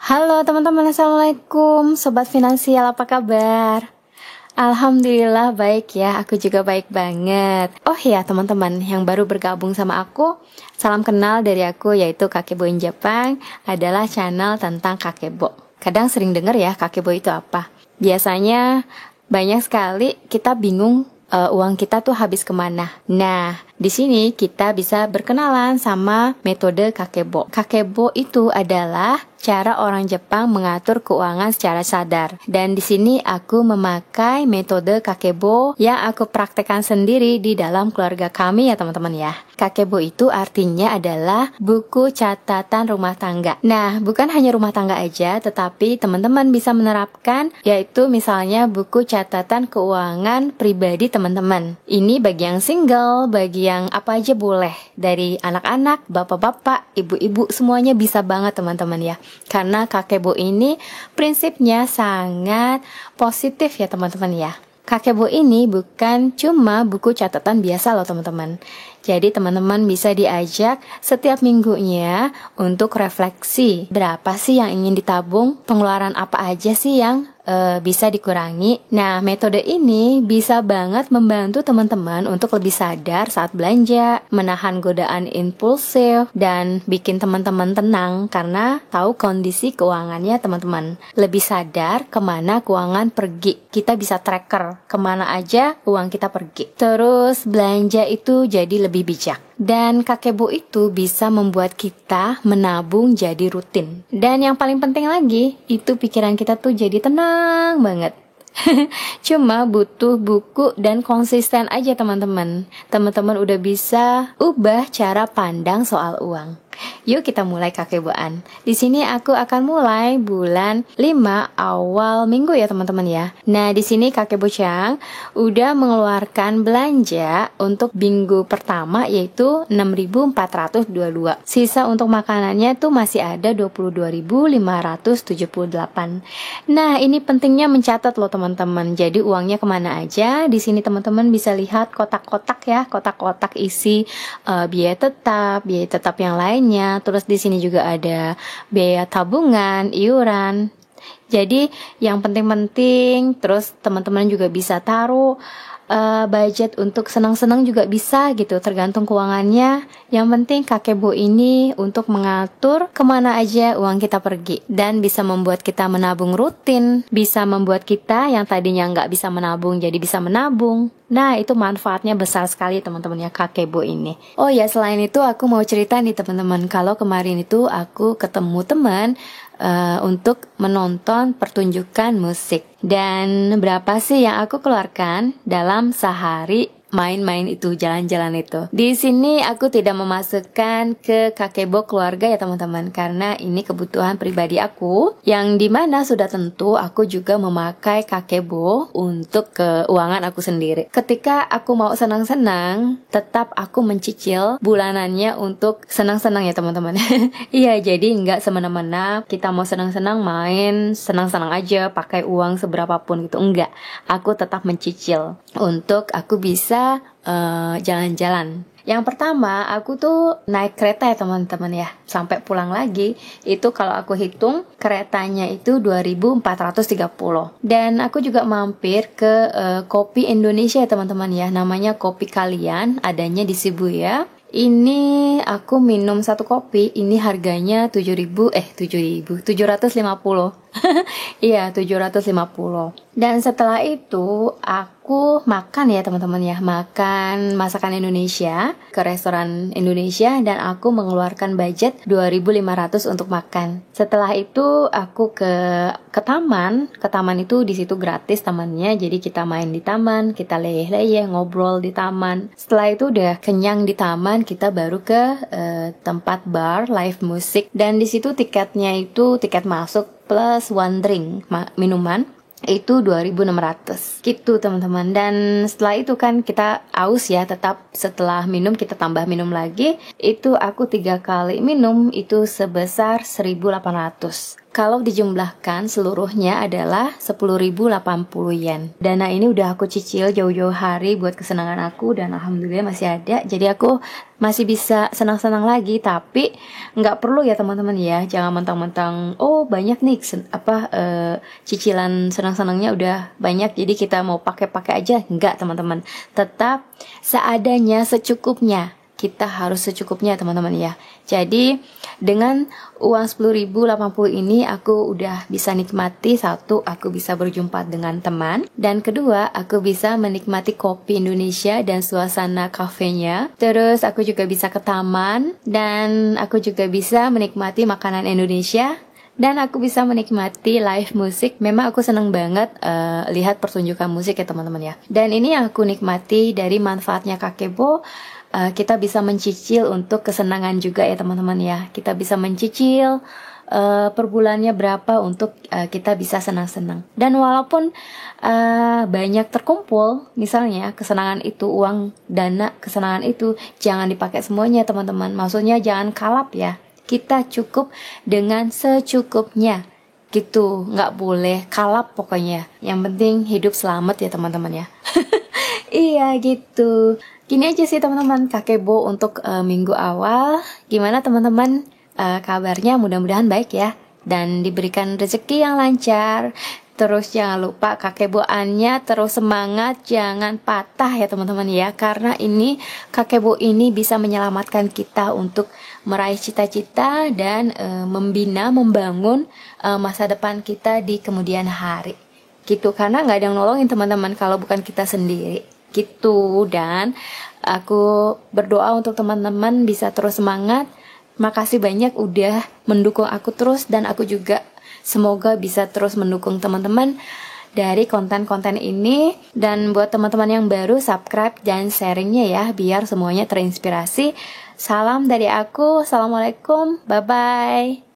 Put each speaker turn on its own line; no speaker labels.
Halo teman-teman, Assalamualaikum Sobat Finansial, apa kabar? Alhamdulillah baik ya, aku juga baik banget. Oh ya teman-teman yang baru bergabung sama aku, salam kenal dari aku yaitu Kakebo in Japan. Adalah channel tentang kakebo. Kadang sering dengar ya kakebo itu apa. Biasanya banyak sekali kita bingung uang kita tuh habis kemana. Nah, di sini kita bisa berkenalan sama metode kakebo. Kakebo itu adalah cara orang Jepang mengatur keuangan secara sadar. Dan di sini aku memakai metode kakebo yang aku praktekkan sendiri di dalam keluarga kami ya teman-teman ya. Kakebo itu artinya adalah buku catatan rumah tangga. Nah, bukan hanya rumah tangga aja, tetapi teman-teman bisa menerapkan yaitu misalnya buku catatan keuangan pribadi teman-teman. Ini bagi yang single, bagi yang apa aja boleh. Dari anak-anak, bapak-bapak, ibu-ibu, semuanya bisa banget teman-teman ya. Karena kakebo ini prinsipnya sangat positif ya teman-teman ya. Kakebo ini bukan cuma buku catatan biasa loh teman-teman. Jadi teman-teman bisa diajak setiap minggunya untuk refleksi. Berapa sih yang ingin ditabung? Pengeluaran apa aja sih yang bisa dikurangi? Nah, metode ini bisa banget membantu teman-teman untuk lebih sadar saat belanja, menahan godaan impulsif, dan bikin teman-teman tenang karena tahu kondisi keuangannya teman-teman. Lebih sadar kemana keuangan pergi. Kita bisa tracker kemana aja uang kita pergi. Terus belanja itu jadi lebih bijak. Dan kakebo itu bisa membuat kita menabung jadi rutin. Dan yang paling penting lagi, itu pikiran kita tuh jadi tenang banget. Cuma butuh buku dan konsisten aja teman-teman. Teman-teman udah bisa ubah cara pandang soal uang. Yuk kita mulai kakeboan. Di sini aku akan mulai bulan 5 awal minggu ya teman-teman ya. Nah, di sini Kakebo-chan udah mengeluarkan belanja untuk minggu pertama yaitu 6.422. Sisa untuk makanannya tuh masih ada 22.578. Nah, ini pentingnya mencatat loh teman-teman. Jadi uangnya kemana aja? Di sini teman-teman bisa lihat kotak-kotak ya, kotak-kotak isi biaya tetap yang lain. Terus di sini juga ada biaya tabungan, iuran. Jadi yang penting-penting, terus teman-teman juga bisa taruh budget untuk senang-senang juga bisa gitu, tergantung keuangannya. Yang penting kakebo ini untuk mengatur kemana aja uang kita pergi dan bisa membuat kita menabung rutin, bisa membuat kita yang tadinya nggak bisa menabung jadi bisa menabung. Nah, itu manfaatnya besar sekali teman-teman ya kakebo ini. Oh ya, selain itu aku mau cerita nih teman-teman, kalau kemarin itu aku ketemu teman untuk menonton pertunjukan musik. Dan berapa sih yang aku keluarkan dalam sehari main-main itu, jalan-jalan itu. Di sini aku tidak memasukkan ke kakebo keluarga ya teman-teman, karena ini kebutuhan pribadi aku, yang dimana sudah tentu aku juga memakai kakebo untuk keuangan aku sendiri. Ketika aku mau senang-senang, tetap aku mencicil bulanannya untuk senang-senang ya teman-teman. Iya, jadi nggak semena-mena kita mau senang-senang main, senang-senang aja pakai uang seberapapun gitu, enggak. Aku tetap mencicil untuk aku bisa jalan-jalan. Yang pertama, aku tuh naik kereta ya teman-teman ya, sampai pulang lagi. Itu kalau aku hitung, keretanya itu 2.430. Dan aku juga mampir ke Kopi Indonesia ya teman-teman ya, namanya Kopi Kalian, adanya di Shibuya. Ini aku minum satu kopi, ini harganya 7.750. Iya, 750. Dan setelah itu aku makan ya teman-teman ya, makan masakan Indonesia ke restoran Indonesia, dan aku mengeluarkan budget 2.500 untuk makan. Setelah itu aku ke taman. Ke taman itu di situ gratis tamannya, jadi kita main di taman, kita leyeh-leyeh ngobrol di taman. Setelah itu udah kenyang di taman, kita baru ke tempat bar live musik, dan di situ tiketnya itu tiket masuk plus one drink, minuman itu 2.600 gitu teman-teman. Dan setelah itu kan kita aus ya, tetap setelah minum kita tambah minum lagi. Itu aku 3 kali minum itu sebesar 1.800. kalau dijumlahkan seluruhnya adalah 10.080 yen. Dana ini udah aku cicil jauh-jauh hari buat kesenangan aku dan alhamdulillah masih ada. Jadi aku masih bisa senang-senang lagi, tapi nggak perlu ya teman-teman ya. Jangan mentang-mentang oh banyak nih cicilan senang-senangnya udah banyak jadi kita mau pakai-pakai aja. Enggak teman-teman. Tetap seadanya, secukupnya. Kita harus secukupnya teman-teman ya. Jadi dengan uang 10.080 ini aku udah bisa nikmati, satu, aku bisa berjumpa dengan teman, dan kedua, aku bisa menikmati kopi Indonesia dan suasana kafenya. Terus aku juga bisa ke taman, dan aku juga bisa menikmati makanan Indonesia, dan aku bisa menikmati live musik. Memang aku seneng banget lihat pertunjukan musik ya teman-teman ya. Dan ini yang aku nikmati dari manfaatnya Kakebo. Kita bisa mencicil untuk kesenangan juga ya teman-teman ya. Kita bisa mencicil per bulannya berapa untuk kita bisa senang-senang. Dan walaupun banyak terkumpul, misalnya kesenangan itu, uang dana kesenangan itu jangan dipakai semuanya teman-teman. Maksudnya jangan kalap ya. Kita cukup dengan secukupnya gitu, nggak boleh kalap pokoknya. Yang penting hidup selamat ya teman-teman ya. Iya gitu. Gini aja sih teman-teman Kakebo untuk minggu awal. Gimana teman-teman kabarnya? Mudah-mudahan baik ya dan diberikan rezeki yang lancar. Terus jangan lupa kakeboannya terus semangat, jangan patah ya teman-teman ya. Karena ini kakebo ini bisa menyelamatkan kita untuk meraih cita-cita dan membina, membangun masa depan kita di kemudian hari. Gitu, karena nggak ada yang nolongin teman-teman kalau bukan kita sendiri. Gitu, dan aku berdoa untuk teman-teman bisa terus semangat. Makasih banyak udah mendukung aku terus, dan aku juga semoga bisa terus mendukung teman-teman dari konten-konten ini. Dan buat teman-teman yang baru, subscribe dan sharingnya ya biar semuanya terinspirasi. Salam dari aku, assalamualaikum, bye-bye.